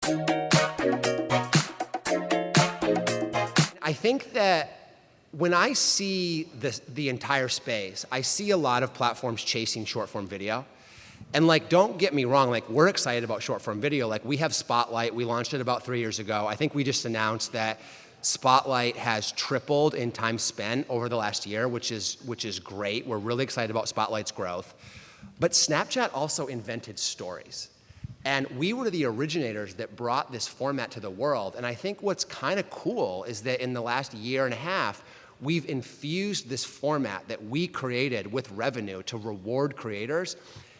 I think that when I see the entire space, I see a lot of platforms chasing short-form video. And like, don't get me wrong, like we're excited about short-form video. Like we have Spotlight, we launched it about 3 years ago. I think we just announced that Spotlight has tripled in time spent over the last year, which is great. We're really excited about Spotlight's growth. But Snapchat also invented stories. And we were the originators that brought this format to the world. And I think what's kind of cool is that in the last year and a half, we've infused this format that we created with revenue to reward creators.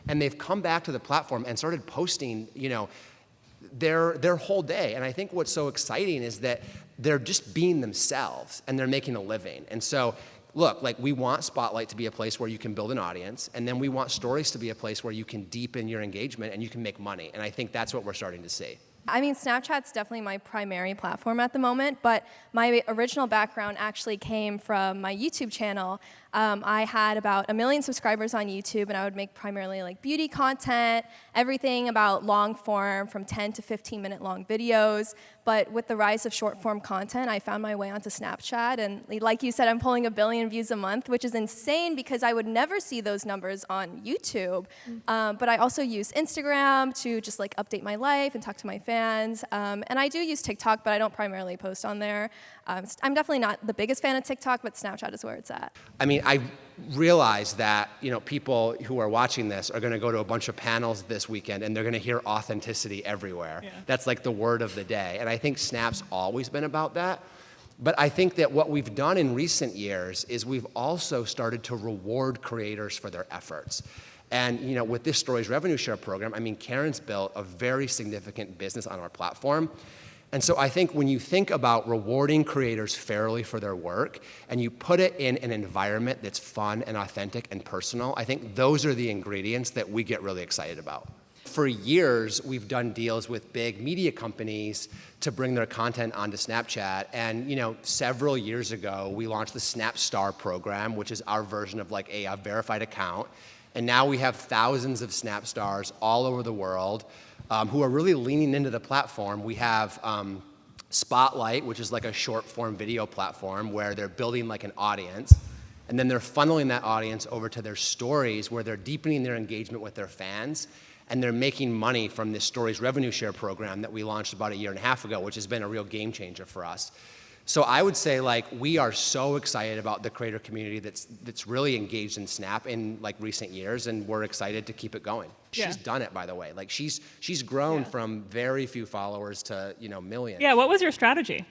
And they've come back to the platform and started posting, their whole day. And I think what's so exciting is that they're just being themselves and they're making a living. And so, look, like we want Spotlight to be a place where you can build an audience, and then we want Stories to be a place where you can deepen your engagement and you can make money. And I think that's what we're starting to see. I mean, Snapchat's definitely my primary platform at the moment, but my original background actually came from my YouTube channel. I had about 1 million subscribers on YouTube, and I would make primarily like beauty content, everything about long form from 10 to 15-minute long videos. But with the rise of short form content, I found my way onto Snapchat, and like you said, I'm pulling 1 billion views a month, which is insane because I would never see those numbers on YouTube. But I also use Instagram to just like update my life and talk to my fans. And I do use TikTok, but I don't primarily post on there. I'm definitely not the biggest fan of TikTok, but Snapchat is where it's at. I mean, I realize that people who are watching this are going to go to a bunch of panels this weekend and they're going to hear authenticity everywhere. Yeah. That's like the word of the day. And I think Snap's always been about that. But I think that what we've done in recent years is we've also started to reward creators for their efforts. And with this Stories revenue share program, I mean, Caryn's built a very significant business on our platform. And so I think when you think about rewarding creators fairly for their work and you put it in an environment that's fun and authentic and personal, I think those are the ingredients that we get really excited about. For years, we've done deals with big media companies to bring their content onto Snapchat. And several years ago, we launched the Snap Star program, which is our version of like a verified account. And now we have thousands of Snap Stars all over the world who are really leaning into the platform. We have Spotlight, which is like a short form video platform where they're building like an audience. And then they're funneling that audience over to their Stories where they're deepening their engagement with their fans. And they're making money from this Stories revenue share program that we launched about 1.5 years ago, which has been a real game changer for us. So I would say like we are so excited about the creator community that's really engaged in Snap in like recent years, and we're excited to keep it going. Yeah. She's done it, by the way. Like she's grown from very few followers to millions. Yeah, what was your strategy?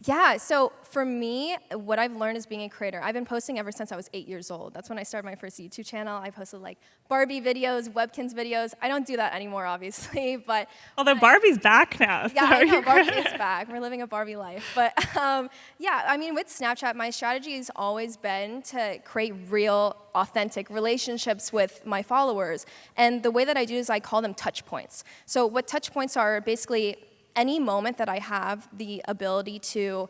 Yeah, so for me, what I've learned is being a creator. I've been posting ever since I was 8 years old. That's when I started my first YouTube channel. I posted like Barbie videos, Webkinz videos. I don't do that anymore, obviously, but... Although Barbie's back now. Yeah, I know, Barbie is back. We're living a Barbie life. But yeah, I mean, with Snapchat, my strategy has always been to create real, authentic relationships with my followers. And the way that I do is I call them touch points. So what touch points are basically any moment that I have the ability to,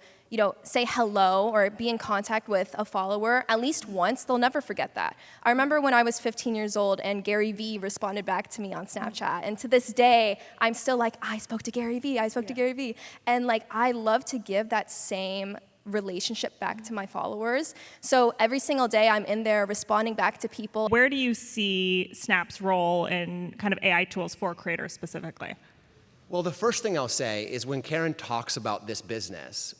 say hello or be in contact with a follower at least once, they'll never forget that. I remember when I was 15 years old and Gary Vee responded back to me on Snapchat. And to this day, I'm still like, I spoke to Gary Vee, I spoke to Gary Vee. And like, I love to give that same relationship back to my followers. So every single day I'm in there responding back to people. Where do you see Snap's role in kind of AI tools for creators specifically? Well, the first thing I'll say is when Caryn talks about this business,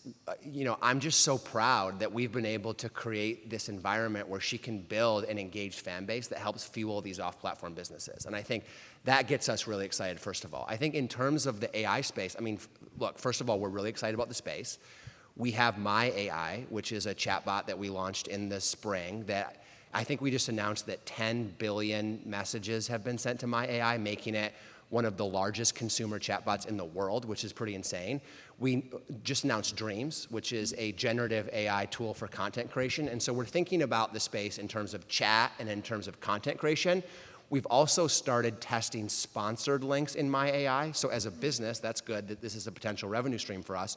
I'm just so proud that we've been able to create this environment where she can build an engaged fan base that helps fuel these off-platform businesses. And I think that gets us really excited, first of all. I think in terms of the AI space, I mean, look, first of all, we're really excited about the space. We have My AI, which is a chatbot that we launched in the spring that I think we just announced that 10 billion messages have been sent to My AI, making it one of the largest consumer chatbots in the world, which is pretty insane. We just announced Dreams, which is a generative AI tool for content creation. And so we're thinking about the space in terms of chat and in terms of content creation. We've also started testing sponsored links in My AI. So as a business, that's good that this is a potential revenue stream for us.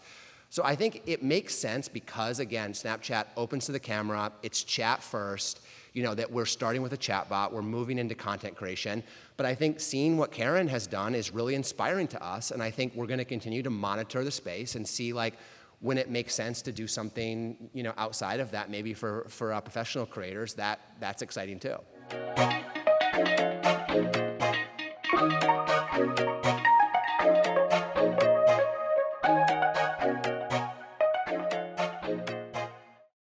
So I think it makes sense because, again, Snapchat opens to the camera, it's chat first. that we're starting with a chatbot, we're moving into content creation. But I think seeing what Caryn has done is really inspiring to us, and I think we're going to continue to monitor the space and see when it makes sense to do something outside of that, maybe for professional creators, that's exciting too.